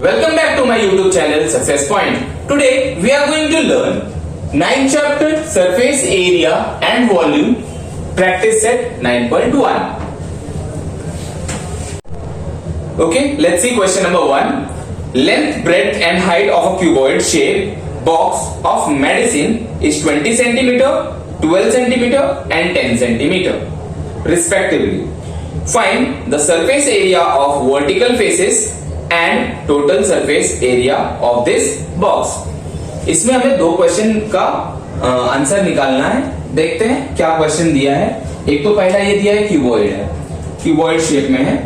Welcome back to my YouTube channel Success Point. Today we are going to learn 9th chapter Surface Area and Volume Practice Set 9.1. Okay, let's see question number 1. Length, breadth and height of a cuboid shaped box of medicine is 20 centimeter, 12 centimeter and 10 centimeter respectively. Find the surface area of vertical faces and total surface area of this box. इसमें हमें दो question का answer निकालना है. देखते हैं क्या question दिया है. एक तो पहला ये दिया है क्यूबॉइड है, क्यूबॉइड शेप में है,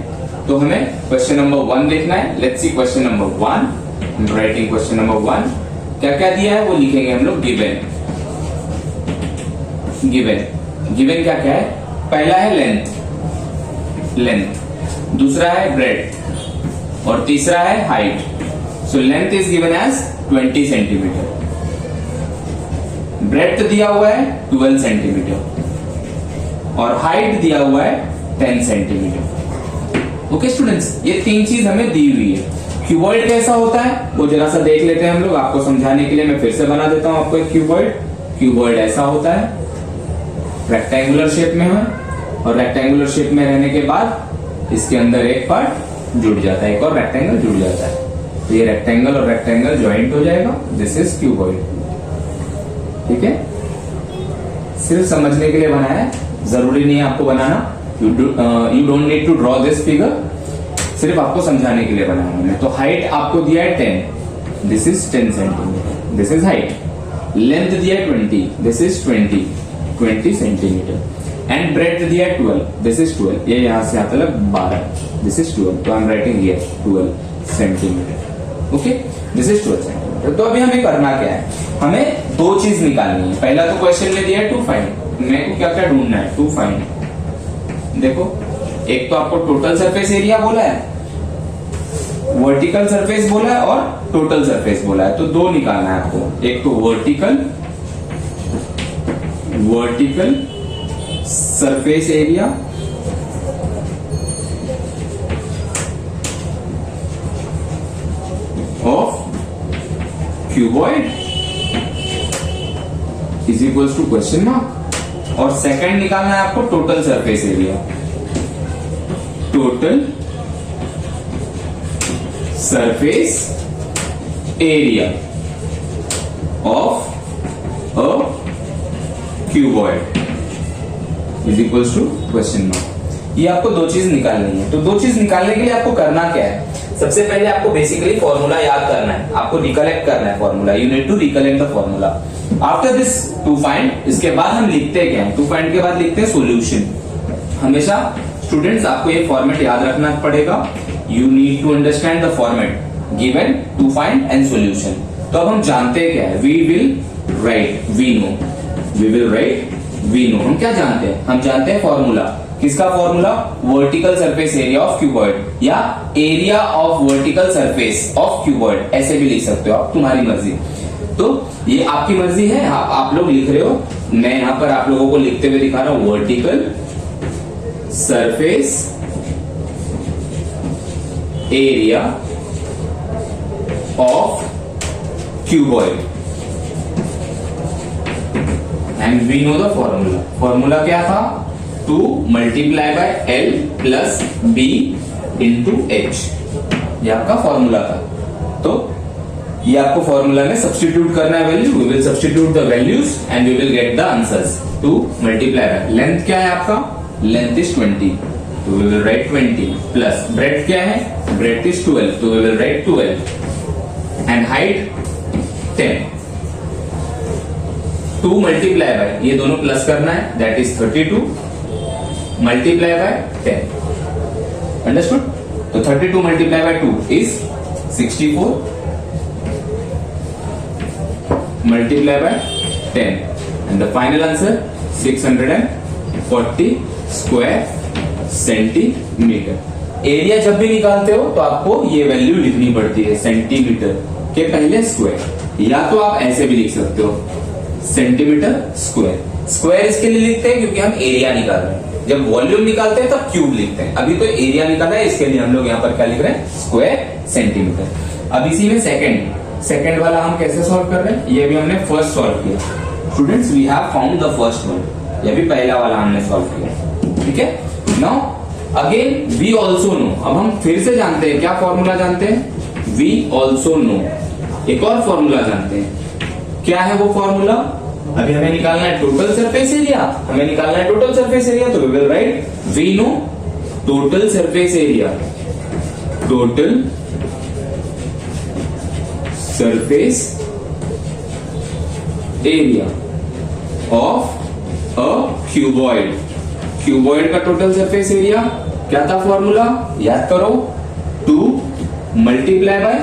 तो हमें क्वेश्चन नंबर 1 देखना है. Let's see question number 1. Writing question number 1. क्या क्या दिया है वो लिखेंगे हम लोग. गिवन क्या क्या है. पहला है लेंथ, दूसरा है ब्रेड्थ और तीसरा है height. So length is given as 20 centimetre, breadth दिया हुआ है 12 सेंटीमीटर और हाइट दिया हुआ है 10 सेंटीमीटर. ओके स्टूडेंट्स, ये तीन चीज हमें दी हुई है. क्यूबॉइड कैसा होता है वो जरा सा देख लेते हैं हम लोग. आपको समझाने के लिए मैं फिर से बना देता हूं आपको एक क्यूबॉइड ऐसा होता है, रेक्टेंगुलर शेप में है और रेक्टेंगुलर शेप में रहने के बाद इसके अंदर एक पार्ट जुड़ जाता है, एक और रेक्टेंगल जुड़ जाता है. तो ये रेक्टेंगल और रेक्टेंगल ज्वाइंट हो जाएगा. This is cuboid. ठीक है, सिर्फ समझने के लिए बनाया है, जरूरी नहीं है आपको बनाना. You don't need to draw this figure. सिर्फ आपको समझाने के लिए बनाया मैंने. तो हाइट आपको दिया है 10. This is 10 centimetre. This is height. Length दिया है 20. This is 20 centimetre. And breadth दिया है 12. This is 12. ये यहां से आता है 12. This is 12. तो I am writing here 12 centimetre. Okay, this is 12 centimetre. तो अभी हमें करना क्या है, हमें दो चीज निकालनी है. पहला तो क्वेश्चन में दिया है टू फाइंड. मेरे को क्या क्या ढूंढना है. To find. देखो, एक तो आपको टोटल सरफेस एरिया बोला है, वर्टिकल सरफेस बोला है और टोटल सरफेस बोला है. तो दो निकालना है आपको. एक तो vertical surface area of cuboid is equals to question mark. और सेकंड निकालना है आपको total surface area. Total surface area of a cuboid is equals to question mark. ये आपको दो चीज निकालनी है. तो दो चीज निकालने के लिए आपको करना क्या है, सबसे पहले आपको बेसिकली फॉर्मूला याद करना है. आपको रिकलेक्ट करना है formula. You need to recollect the formula. After this to find, इसके बाद हम लिखते क्या है, टू फाइंड के बाद लिखते हैं सॉल्यूशन. हमेशा स्टूडेंट्स आपको ये फॉर्मेट याद रखना पड़ेगा. You need to understand the format given, to find and solution. तो अब हम जानते हैं क्या है. We will write we know. हम क्या जानते हैं, हम जानते हैं फॉर्मूला. किसका formula, vertical surface area of cuboid या area of vertical surface of cuboid. ऐसे भी लिख सकते हो आप, तुम्हारी मर्जी. तो ये आपकी मर्जी है, आप लोग लिख रहे हो. मैं यहां पर आप लोगों को लिखते हुए दिखा रहा हूं. Vertical surface area of cuboid and we know the formula. Formula क्या था, 2 multiply by L plus B into H. ये आपका फॉर्मूला था. तो ये आपको फॉर्मूला में सब्स्टिट्यूट करना है value. We will substitute the values and we will get the answers. 2 multiply by length क्या है आपका, लेंथ इज 20. तो we will write 20 plus breadth क्या है, ब्रेड्थ इज 12. तो we will write 12 and height 10. 2 multiply by, ये दोनों plus करना है, that is 32 multiply by 10. Understood. तो 32 multiply by 2 is 64 multiply by 10 and the final answer 640 square centimetre. Area जब भी निकालते हो तो आपको ये वैल्यू लिखनी पड़ती है सेंटीमीटर के पहले स्क्वायर, या तो आप ऐसे भी लिख सकते हो सेंटीमीटर स्क्वायर. स्क्वायर इसके लिए लिखते हैं क्योंकि हम एरिया निकाल रहे हैं. जब वॉल्यूम निकालते हैं तब क्यूब लिखते हैं. अभी तो एरिया निकाला है, इसके लिए हम लोग यहाँ पर क्या लिख रहे हैं, स्क्वायर सेंटीमीटर. अब इसी में सेकंड वाला हम कैसे सॉल्व कर रहे हैं, ये भी हमने फर्स्ट सॉल्व किया students, we have found the first one, ये भी पहला वाला हमने सॉल्व किया, ठीक है। Now again we also know, अब हम फिर से जानते हैं, क्या फॉर्मूला जानते हैं, वी ऑल्सो नो, एक और फॉर्मूला जानते हैं, क्या है वो फॉर्मूला, अभी हमें निकालना है टोटल सरफेस एरिया, हमें निकालना है टोटल सरफेस एरिया, तो we will write we know total surface area, total surface area of a cuboid, cuboid का टोटल सरफेस एरिया क्या था फॉर्मूला, याद करो, 2 मल्टीप्लाई बाय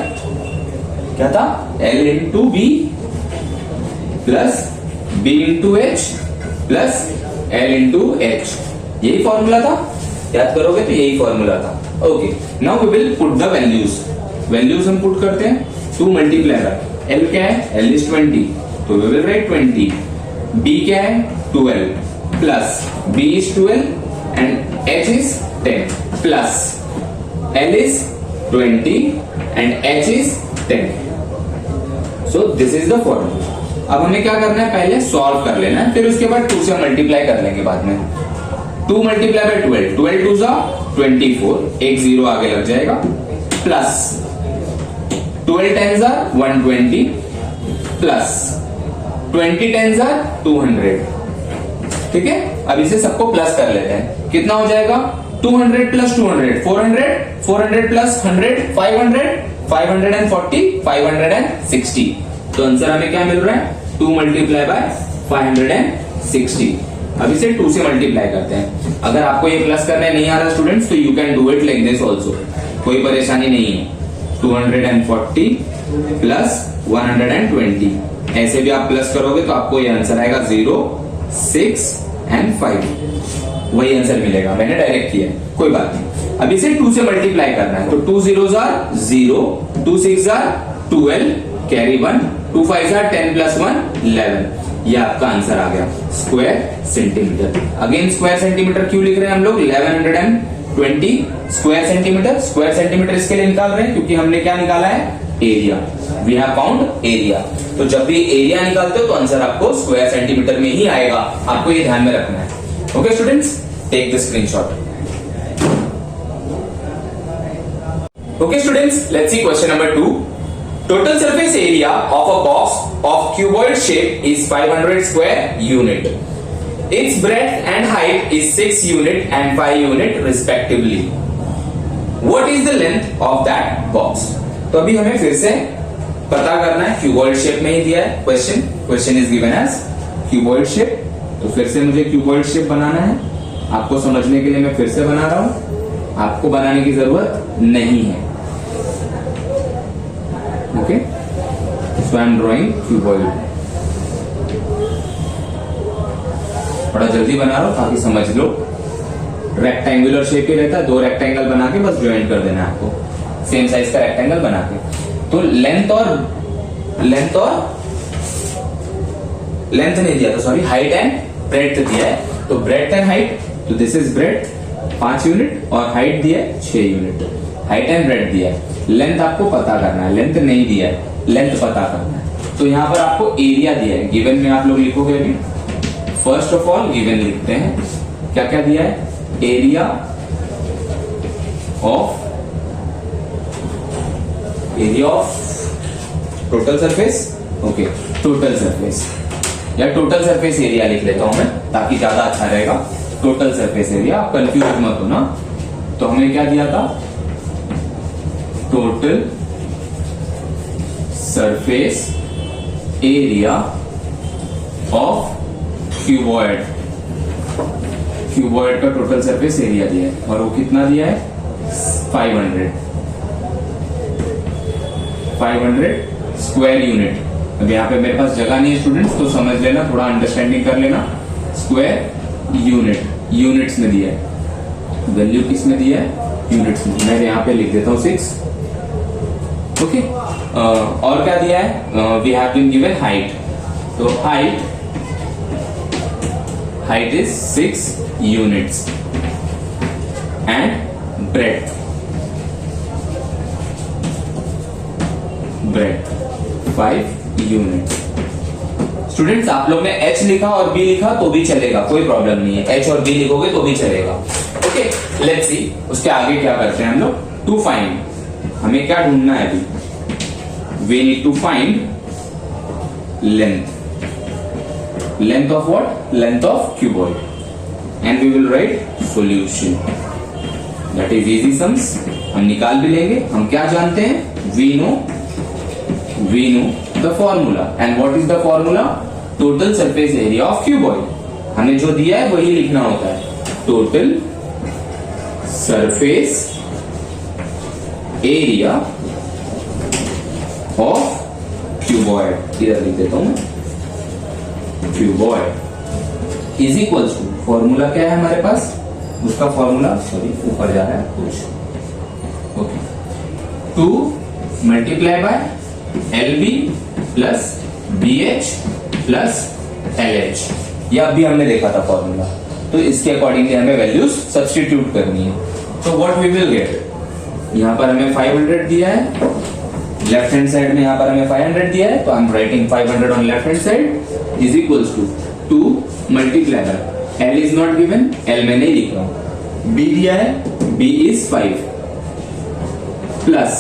क्या था, L into B plus B into H plus L into H, यही formula था, याद करोगे तो यही फॉर्मूला था। Okay, now we will put the values, values हम पुट करते हैं, 2 मल्टीप्लाई बाय L क्या है, L इज 20, तो वी विल राइट 20, B क्या है 12 plus B is 12 and H is 10 plus L is 20 and H is 10. So this is the formula. अब हमें क्या करना है, पहले सॉल्व कर लेना है, फिर उसके बाद 2 से मल्टीप्लाई कर लेंगे बाद में, 2 मल्टीप्लाई बाय 12, 12 2 जा 24, एक जीरो आगे लग जाएगा, प्लस 12 10 जा 120 प्लस 20 10 जा 200, ठीक है। अब इसे सबको प्लस कर लेते हैं, कितना हो जाएगा, 200 प्लस 200 400, 400 प्लस 100 500, 540 560, तो आंसर हमें क्या मिल रहा है, 2 मल्टीप्लाई बाय 560। अब इसे 2 से मल्टीप्लाई करते हैं, अगर आपको ये प्लस करने नहीं आ रहा स्टूडेंट्स, तो you can do it like this also, कोई परेशानी नहीं है, 240 प्लस 120, ऐसे भी आप प्लस करोगे तो आपको ये आंसर आएगा 0 6 and 5, वही आंसर मिलेगा, मैंने डायरेक्ट किया है, कोई बात नहीं। अब इसे 2 से मल्टीप्लाई करना है, तो 2 zeros are 0, 2 6 are 12, carry 1, 2 5 are 10 plus 1 11, ये आपका आंसर आ गया square centimetre. Again square centimetre क्यों लिख रहे हैं हम लोग, 1120 स्क्वायर सेंटीमीटर, स्क्वायर सेंटीमीटर इसके लिए निकाल रहे हैं क्योंकि हमने क्या निकाला है, area, we have found area, तो जब भी एरिया निकालते हो तो आंसर आपको स्क्वायर सेंटीमीटर में ही आएगा, आपको ये ध्यान में रखना है। Okay students, take the screenshot. Okay students, let's see question number 2। Total surface area of a box of cuboid shape is 500 square unit, its breadth and height is 6 unit and 5 unit respectively, what is the length of that box. तो अभी हमें फिर से पता करना है, cuboid shape में ही दिया है question is given as cuboid shape, तो फिर से मुझे क्यूबॉइड शेप बनाना है, आपको समझने के लिए मैं फिर से बना रहा हूं, आपको बनाने की जरूरत नहीं है। Okay, so I am drawing cuboid, थोड़ा जल्दी बना रहा हूं ताकि समझ लो, रेक्टेंगुलर शेप ही रहता है, 2 रेक्टेंगल बना के बस ज्वाइन कर देना है आपको, सेम साइज का रेक्टेंगल बना के। तो लेंथ नहीं दिया, तो सॉरी, हाइट एंड ब्रेड्थ दिया है, तो ब्रेड्थ एंड हाइट, तो दिस इज ब्रेड्थ 5 यूनिट और हाइट दिया है 6 यूनिट, हाइट एंड ब्रेड्थ दिया है। लेंथ आपको पता करना है, लेंथ नहीं दिया है, लेंथ पता करना है। तो यहां पर आपको एरिया दिया है, गिवन में आप लोग लिखोगे अभी, फर्स्ट ऑफ ऑल गिवन लिखते हैं, क्या क्या दिया है, area of total surface, okay, total surface या टोटल सरफेस एरिया लिख लेता हूं मैं ताकि ज्यादा अच्छा रहेगा, टोटल सरफेस एरिया, आप कंफ्यूज मत हो ना। तो हमें क्या दिया था, total surface area of cuboid, cuboid का टोटल सरफेस एरिया दिया है और वो कितना दिया है, 500 स्क्वायर यूनिट। अब यहाँ पे मेरे पास जगह नहीं है स्टूडेंट्स, तो समझ लेना, थोड़ा अंडरस्टैंडिंग कर लेना, स्क्वायर यूनिट, यूनिट्स में दिया है, वैल्यू किस में दिया है, यूनिट्स में, मैं यहाँ पे लिख देता हूँ 6। ओके, और क्या दिया है, we have been given height, तो height is 6 units and breadth breath 5 unit. Students आप लोग ने H लिखा और B लिखा तो भी चलेगा, कोई प्रॉब्लम नहीं है, H और B लिखोगे तो भी चलेगा। ओके, लेट्स सी उसके आगे क्या करते हैं हम लोग। टू फाइंड, हमें क्या ढूंढना है अभी, we need to find length of what, length of cuboid and we will write solution, that is easy sums. हम निकाल भी लेंगे, हम क्या जानते हैं, we know the formula and what is the formula, total surface area of cuboid. हमें जो दिया है वही लिखना होता है, total surface area of cuboid, इधर लिख देता हूं मैं, cuboid is equals to, formula क्या है हमारे पास, उसका फॉर्मूला सॉरी ऊपर जा रहा है कुछ, okay, 2 multiply bye LB plus BH plus LH, ये अभी हमने देखा था फॉर्मूला, तो इसके अकॉर्डिंगली हमें वैल्यूज सब्स्टिट्यूट करनी है। तो व्हाट वी विल गेट, यहां पर हमें 500 दिया है, लेफ्ट हैंड साइड में यहां पर हमें 500 दिया है, तो I am writing 500 on left hand side is equals to 2 multiply by L is not given, L में नहीं लिख रहा हूं, B दिया है, B is 5 plus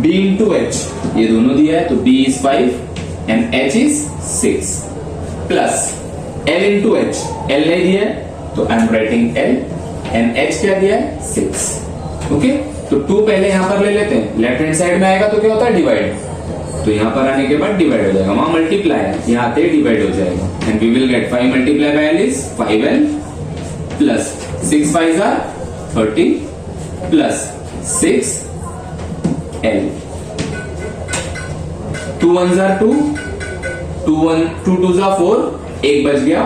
B into H, ये दोनों दिया है तो B is 5 and H is 6 plus L into H, L नहीं दिया है तो I am writing L and H क्या दिया है 6। ओके, तो 2 पहले यहां पर ले लेते हैं, लेफ्ट हैंड साइड में आएगा तो क्या होता है डिवाइड, तो यहां पर आने के बाद डिवाइड हो जाएगा, वहां मल्टीप्लाई है, यहां आते ही डिवाइड हो जाएगा and we will get 5 multiply by L is 5L plus 6 5s are 30 plus 6L, 2 1s are 2, 2 2s are 4, एक बच गया,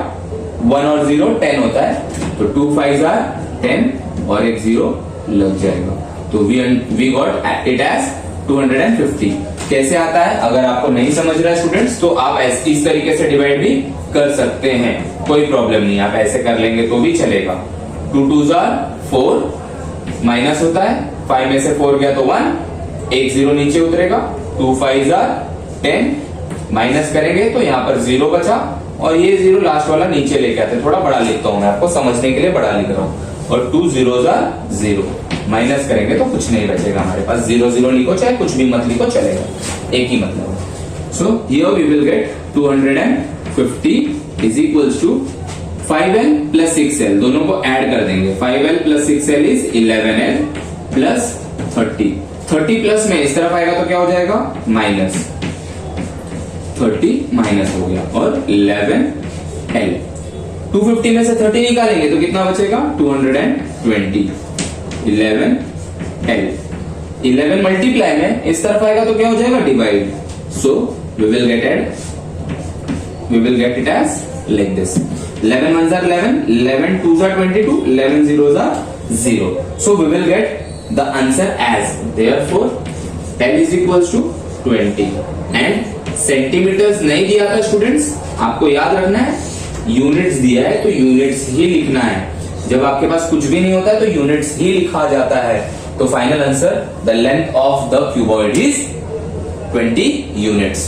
1 और 0 10 होता है, तो 2 5s are 10 और एक 0 लग जाएगा, तो we got it as 250। कैसे आता है, अगर आपको नहीं समझ रहा है स्टूडेंट्स तो आप इस तरीके से डिवाइड भी कर सकते हैं, कोई प्रॉब्लम नहीं, आप ऐसे कर लेंगे तो भी चलेगा। 2 2s are 4, माइनस होता है, 5 में से 4 गया तो 1, एक 0 नीचे उतरेगा, 2 5s are 10, माइनस करेंगे तो यहाँ पर 0 बचा और ये 0 लास्ट वाला नीचे लेके आते हैं, थोड़ा बड़ा लिखता हूं मैं, आपको समझने के लिए बड़ा लिख रहा हूं, और 2 zeros are 0, माइनस करेंगे तो कुछ नहीं बचेगा हमारे पास, 0 0 लिखो चाहे कुछ भी मत लिखो चलेगा, एक ही मतलब है। So here we will get 250 is equals to 5L plus 6L, दोनों को ऐड कर देंगे, 5L plus 6L is 11L plus 30 plus में इस तरफ आएगा तो क्या हो जाएगा माइनस, 30 माइनस हो गया और 11L, 250 में से 30 निकालेंगे तो कितना बचेगा 220, 11L, 11 मल्टीप्लाई में इस तरफ आएगा तो क्या हो जाएगा divide, so we will get it as like this, 11 1s are 11, 11 2s are 22, 11 zeros are 0, so we will get the answer as, therefore L is equals to 20 and centimetres नहीं दिया था स्टूडेंट्स, आपको याद रखना है, यूनिट्स दिया है तो यूनिट्स ही लिखना है, जब आपके पास कुछ भी नहीं होता है तो यूनिट्स ही लिखा जाता है, तो final answer the length of the cuboid is 20 units.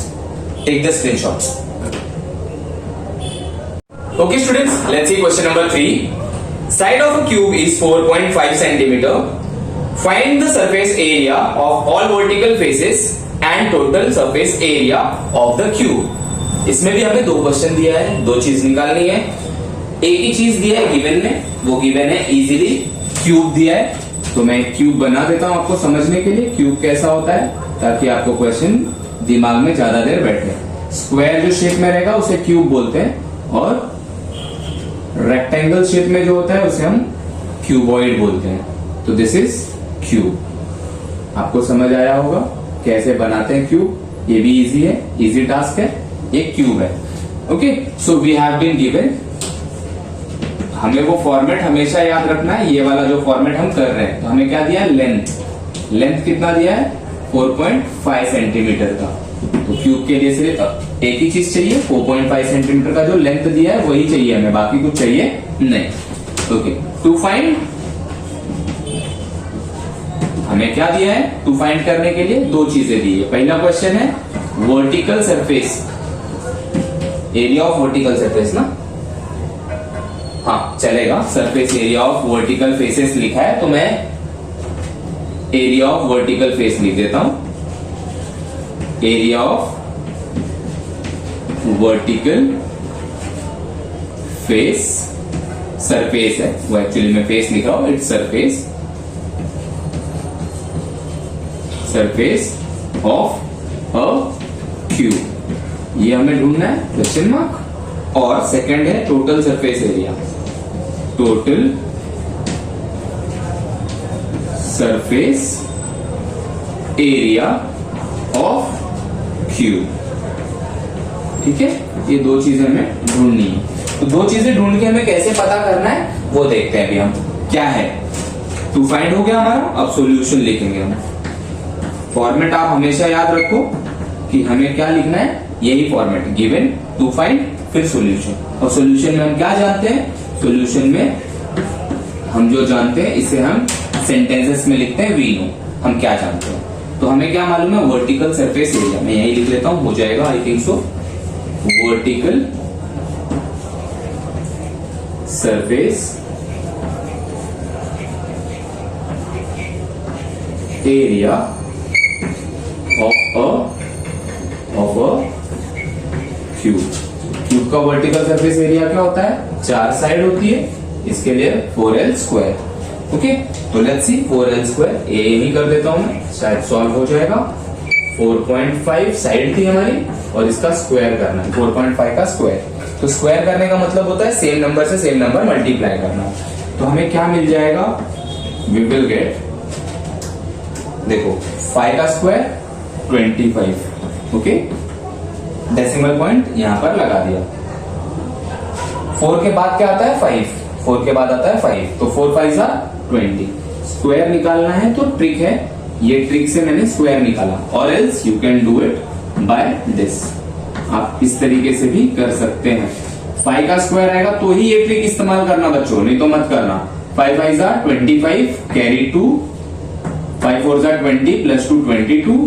Take the screenshots. Okay students, let's see question number 3. Side of a cube is 4.5 centimeter. Find the surface area of all vertical faces and total surface area of the cube. इसमें भी हमें 2 question दिया है, 2 चीज निकालनी है, एक ही चीज दिया है गिवन में, वो गिवन है इजीली क्यूब दिया है, तो मैं क्यूब बना देता हूं आपको समझने के लिए क्यूब कैसा होता है, ताकि आपको क्वेश्चन दिमाग में ज्यादा देर बैठे। स्क्वायर जो शेप में रहेगा उसे क्यूब बोलते हैं और रेक्टेंगल शेप में जो होता है उसे हम क्यूबॉइड बोलते हैं, तो दिस इज क्यूब। आपको समझ आया होगा कैसे बनाते हैं क्यूब, ये भी इजी है, इजी टास्क है, ये क्यूब है। Okay, so we have been given, हमें वो फॉर्मेट हमेशा याद रखना है, ये वाला जो फॉर्मेट हम कर रहे हैं, तो हमें क्या दिया है लेंथ, लेंथ कितना दिया है 4.5 सेंटीमीटर का, तो क्यूब के लिए सिर्फ एक ही चीज चाहिए, 4.5 सेंटीमीटर का जो लेंथ दिया है वही चाहिए हमें, बाकी कुछ चाहिए नहीं। ओके, टू फाइंड हमें क्या दिया है टू फाइंड करने के लिए? दो चीजें दी है। पहला क्वेश्चन है vertical surface, area of vertical surface ना, हाँ चलेगा, surface area of vertical faces लिखा है तो मैं एरिया ऑफ वर्टिकल फेस लिख देता हूं। Area of vertical face, surface है वो, एक्चुअली मैं फेस लिख रहा हूं, its surface, surface of a cube, ये हमें ढूंढना है, क्वेश्चन मार्क। और सेकंड है total surface area, total surface area of cube. ठीक है, ये दो चीजें हमें ढूंढनी है। तो दो चीजें ढूंढ के हमें कैसे पता करना है वो देखते हैं अभी हम। क्या है, टू फाइंड हो गया हमारा, अब सॉल्यूशन लिखेंगे हम। फॉर्मेट आप हमेशा याद रखो कि हमें क्या लिखना है, यही फॉर्मेट, गिवन, टू फाइंड, फिर सॉल्यूशन। और सॉल्यूशन में हम क्या जानते हैं, सॉल्यूशन में हम जो जानते हैं इसे हम सेंटेंसेस में लिखते हैं, वी नो, हम क्या जानते हैं। तो हमें क्या मालूम है, वर्टिकल सरफेस एरिया, मैं यही लिख लेता हूं, हो जाएगा I think so, vertical surface area of a cube. Cube का वर्टिकल सरफेस एरिया क्या होता है, चार साइड होती है, इसके लिए 4l स्क्वायर। ओके, तो लेट्स सी 4l स्क्वायर, ए ही कर देता हूं मैं, शायद सॉल्व हो जाएगा। 4.5 साइड थी हमारी और इसका स्क्वायर करना है, 4.5 का स्क्वायर। तो स्क्वायर करने का मतलब होता है सेम नंबर से सेम नंबर मल्टीप्लाई करना। तो हमें क्या मिल जाएगा, वी विल गेट, देखो 5 का स्क्वायर 25, ओके, डेसिमल पॉइंट यहां पर लगा दिया। 4 के बाद क्या आता है 5, 4 के बाद आता है 5, तो 4 5 20। स्क्वायर निकालना है तो ट्रिक है, ये ट्रिक से मैंने स्क्वायर निकाला, और else you can do it by this, आप इस तरीके से भी कर सकते हैं। 5 का स्क्वायर आएगा तो ही ये ट्रिक इस्तेमाल करना बच्चों, नहीं तो मत करना। 5 5 25, कैरी 2, 5 4 20 प्लस 2 22,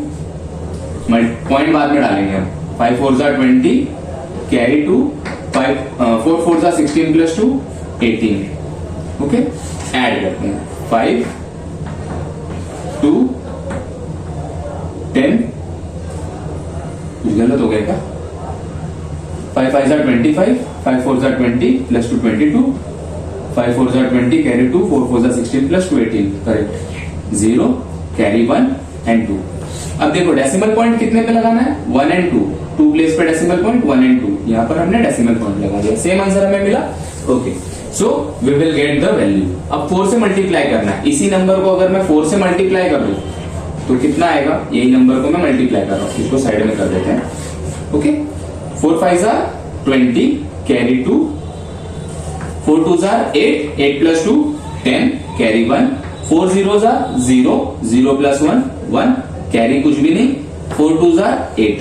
पॉइंट बाद में डालेंगे हम। 5 4 20, कैरी 2, 4 4 16 प्लस 2 18, ओके, ऐड करते हैं 5 2 10, कुछ गलत हो गया क्या, 5 5 25, 5 4 20 plus 2 22, 5 4 20, carry 2, 4 4 16 plus 2 18, correct, 0 carry 1 and 2। अब देखो डेसिमल पॉइंट कितने पे लगाना है, 1 एंड 2 प्लेस पे डेसिमल पॉइंट 1 एंड 2, यहाँ पर हमने डेसिमल पॉइंट लगा दिया, सेम आंसर हमें मिला। Okay, so we will get the value. अब 4 से मल्टीप्लाई करना है, इसी नंबर को अगर मैं 4 से मल्टीप्लाई कर दूं तो कितना आएगा, यही नंबर को मैं मल्टीप्लाई कर रहा हूं, इसको साइड में कर देते हैं। Okay, 4 5 20, carry 2, 4 2 8, 8 plus 2 10, carry 1, 4 0 0, 0 plus 1 1, carry कुछ भी नहीं, 4 2 8,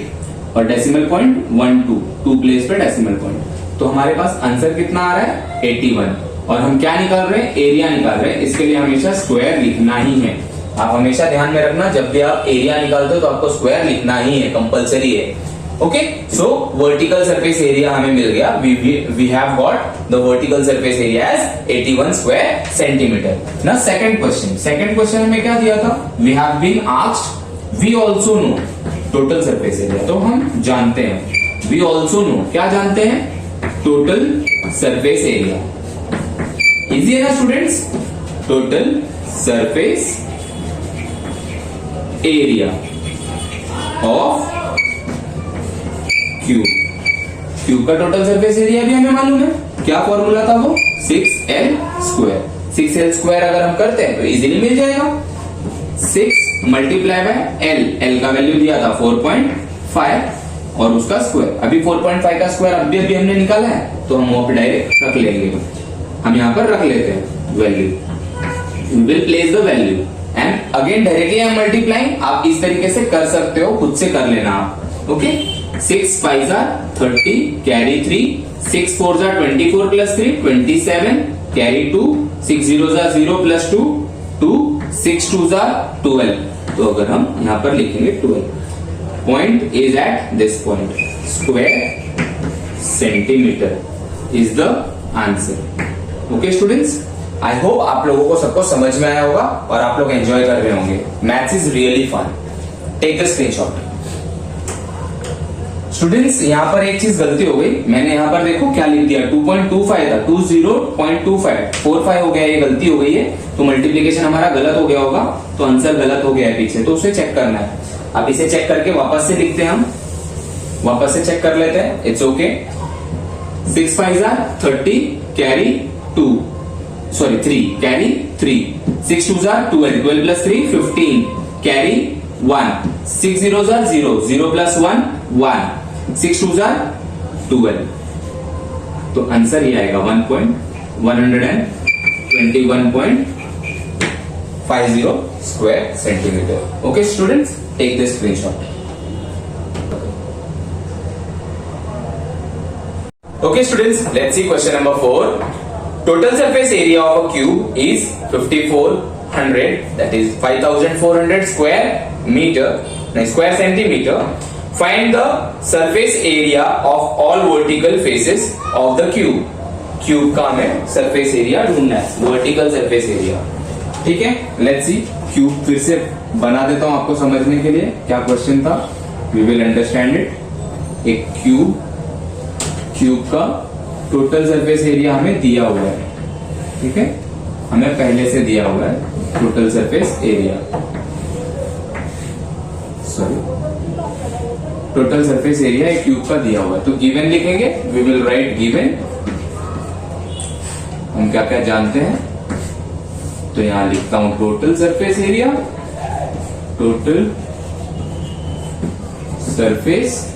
और डेसिमल पॉइंट 1 2, 2 प्लेस पे डेसिमल पॉइंट। तो हमारे पास आंसर कितना आ रहा है 81, और हम क्या निकाल रहे हैं, एरिया निकाल रहे हैं। इसके लिए हमेशा स्क्वायर लिखना ही है, आप हमेशा ध्यान में रखना, जब भी आप एरिया निकालते हो तो आपको स्क्वायर लिखना ही है, कंपलसरी है। Okay, so vertical surface area हमें मिल गया, we have got the vertical surface area as 81 square centimetre. ना सेकंड क्वेश्चन में क्या दिया था, we have been asked, we also know total surface area, तो हम जानते हैं, वी आल्सो नो, क्या जानते हैं, टोटल सरफेस एरिया। इजी है ना students, total surface area of cube. Cube का टोटल सरफेस एरिया भी हमें मालूम है, क्या फॉर्मूला था वो, 6l स्क्वायर। 6l स्क्वायर अगर हम करते हैं तो इजीली मिल जाएगा, 6 मल्टीप्लाई बाय l का वैल्यू दिया था 4.5 और उसका स्क्वायर, अभी 4.5 का स्क्वायर अभी हमने निकाला है, तो हम वहां पे डायरेक्ट रख लेंगे, हम यहाँ पर रख लेते हैं value, will place the value and again directly हम मल्टीप्लाइंग, आप इस तरीके से कर सकते हो, खुद से कर लेना आप। Okay, 6 5 30, carry 3, 6 4 24 plus 3 27, carry 2, 6 0 0 plus 2 2, 6 2 jar 12, तो अगर हम यहाँ पर लिखेंगे 12, point is at this point, square centimetre is the answer. Okay students, I hope आप लोगों को सबको समझ में आया होगा और आप लोग एंजॉय कर रहे होंगे। Maths is really fun. Take the screenshot. Students यहाँ पर एक चीज गलती हो गई, मैंने यहाँ पर देखो क्या लिख दिया, 2.25 था, 20.25 45 हो गया, ये गलती हो गई है, तो मल्टीप्लीकेशन हमारा गलत हो गया होगा, तो आंसर गलत हो गया है पीछे, तो उसे चेक करना है। अब इसे चेक करके वापस से लिखते हैं, हम वापस से चेक कर लेते हैं, it's okay. 6 5 30 carry 2 sorry 3 carry 3, 6 2 12, 12 plus 3 15 carry 1, 6 0 0, 0 plus 1 1, 6 2 12, तो आंसर ये आएगा 121.50 square centimetre. Okay students, take this screenshot. Okay students, let's see question number 4. Total surface area of a cube is 5400, that is 5400 square meter, square centimeter. Find the surface area of all vertical faces of the cube. Cube का हमें surface area ढूंढना है, vertical surface area। ठीक है, let's see। cube फिर से बना देता हूं आपको समझने के लिए, क्या क्वेश्चन था, we will understand it। एक क्यूब का टोटल सरफेस एरिया हमें दिया हुआ है, ठीक है, हमें पहले से दिया हुआ है total surface area, sorry total surface area एक क्यूब का दिया हुआ है, तो गिवन लिखेंगे, वी विल राइट गिवन। हम क्या क्या जानते हैं, तो यहां लिखता हूं total surface area, total surface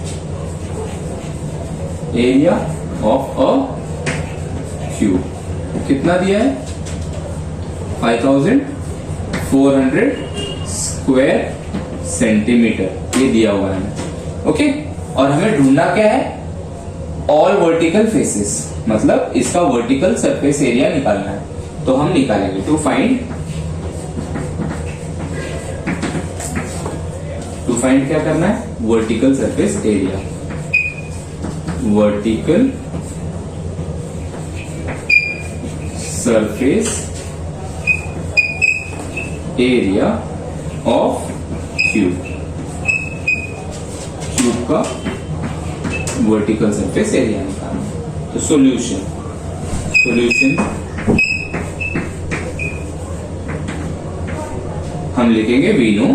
area of a cube कितना दिया है, 5400 स्क्वायर सेंटीमीटर, ये दिया हुआ है। ओके, और हमें ढूंढना क्या है, ऑल वर्टिकल फेसेस, मतलब इसका वर्टिकल सरफेस एरिया निकालना है, तो हम निकालेंगे। टू फाइंड क्या करना है, vertical surface area, vertical surface area of cube, cube का वर्टिकल सरफेस एरिया निकालना। तो सॉल्यूशन हम लिखेंगे वी नो,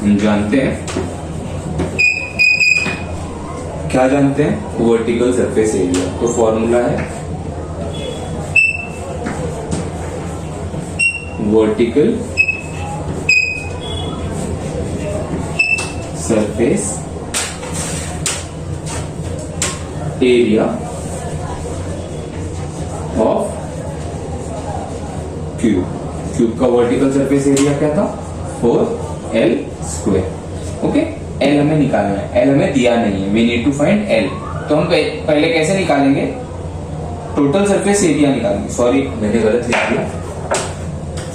हम जानते हैं, क्या जानते हैं, वर्टिकल सरफेस एरिया, तो फॉर्मूला है vertical surface area of cube, cube का वर्टिकल सरफेस एरिया क्या था, 4L स्क्वायर। ओके, एल हमें निकालना है, एल हमें दिया नहीं है, we need to find L, तो हम पहले कैसे निकालेंगे, टोटल सरफेस एरिया निकालेंगे, सॉरी मैंने गलत लिख दिया,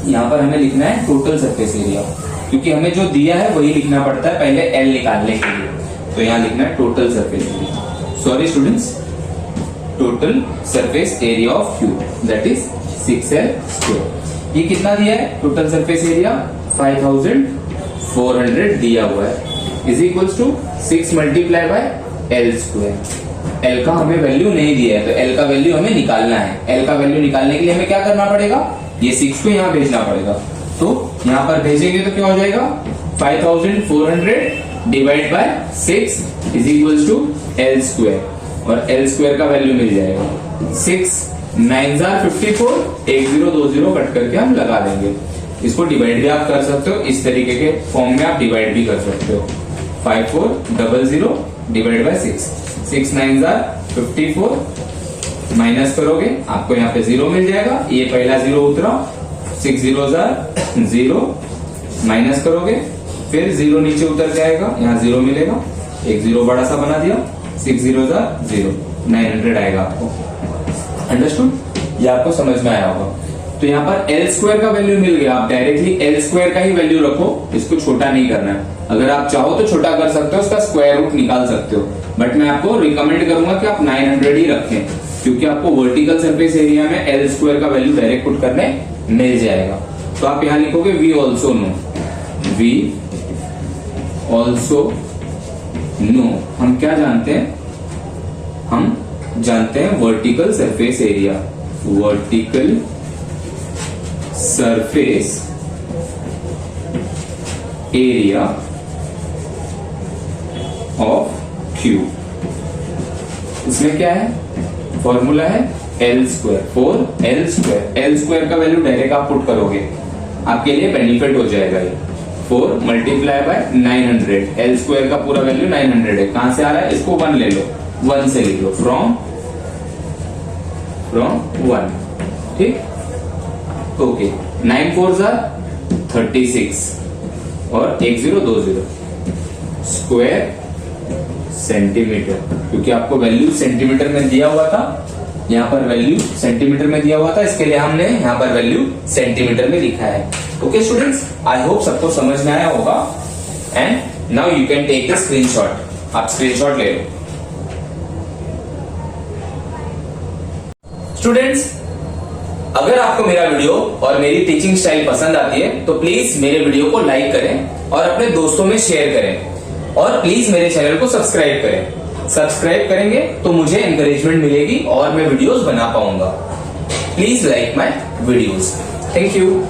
यहाँ पर हमें लिखना है टोटल सरफेस एरिया, क्योंकि हमें जो दिया है वही लिखना पड़ता है पहले एल निकालने के लिए, तो यहाँ लिखना है total surface area, sorry students, total surface area of cube that is 6L square. ये कितना दिया है, टोटल सरफेस एरिया 5400 दिया हुआ है, is equals to 6 multiply by L square. L का हमें वैल्यू नहीं दिया है, तो एल का वैल्यू हमें निकालना है। एल का वैल्यू निकालने के लिए हमें क्या करना पड़ेगा, ये 6 को यहाँ भेजना पड़ेगा, तो यहाँ पर भेजेंगे तो क्या हो जाएगा, 5400 divide by 6 is equals to L square, और एल स्क्वायर का वैल्यू मिल जाएगा 6 9 54, 1 0 2 0 कट करके हम लगा देंगे। इसको डिवाइड भी आप कर सकते हो, इस तरीके के फॉर्म में आप डिवाइड भी कर सकते हो, 5400 डिवाइड बाय 6 9 54, माइनस करोगे आपको यहाँ पे 0 मिल जाएगा, ये पहला 0 उतरा, 6 0 0, माइनस करोगे फिर 0 नीचे उतर जाएगा, यहाँ 0 मिलेगा, एक 0 बड़ा सा बना दिया, 6 0 0, 900 आएगा आपको। अंडरस्टूड, ये आपको समझ में आया होगा। तो यहाँ पर एल स्क्वायर का वैल्यू मिल गया, आप डायरेक्टली एल स्क्वायर का ही वैल्यू रखो, इसको छोटा नहीं करना है। अगर आप चाहो तो छोटा कर सकते हो, उसका स्क्वायर रूट निकाल सकते हो, बट मैं आपको रिकमेंड करूंगा कि आप 900 ही रखें, क्योंकि आपको वर्टिकल सरफेस एरिया में एल स्क्वायर का वैल्यू डायरेक्ट पुट करने मिल जाएगा। तो आप यहां लिखोगे we also know, we also know, हम क्या जानते हैं, हम जानते हैं vertical surface area, vertical surface area of cube. इसमें क्या है, फॉर्मूला है L square, four L square, L square का वैल्यू डायरेक्ट आप पुट करोगे, आपके लिए बेनिफिट हो जाएगा ये। 4 मल्टीप्लाई बाय 900, एल स्क्वायर का पूरा वैल्यू 900 है, कहां से आ रहा है, इसको 1 ले लो, 1 से लिख लो, फ्रॉम 1, ठीक, ओके। 9 4 36 और 1 0 2 0 स्क्वायर सेंटीमीटर, क्योंकि आपको वैल्यू सेंटीमीटर में दिया हुआ था, यहाँ पर वैल्यू सेंटीमीटर में दिया हुआ था, इसके लिए हमने यहाँ पर वैल्यू सेंटीमीटर में लिखा है। ओके स्टूडेंट्स, आई होप सबको समझ में आया होगा। And now you can take the screenshot, आप स्क्रीनशॉट ले लो। स्टूडेंट्स, अगर आपको मेरा वीडियो और मेरी टीचिंग स्टाइल पसंद आती है तो प्लीज मेरे वीडियो को लाइक करें और अपने दोस्तों में शेयर करें, और प्लीज मेरे चैनल को सब्सक्राइब करें। सब्सक्राइब करेंगे तो मुझे एनकरेजमेंट मिलेगी और मैं वीडियोस बना पाऊंगा। Please like my videos. Thank you.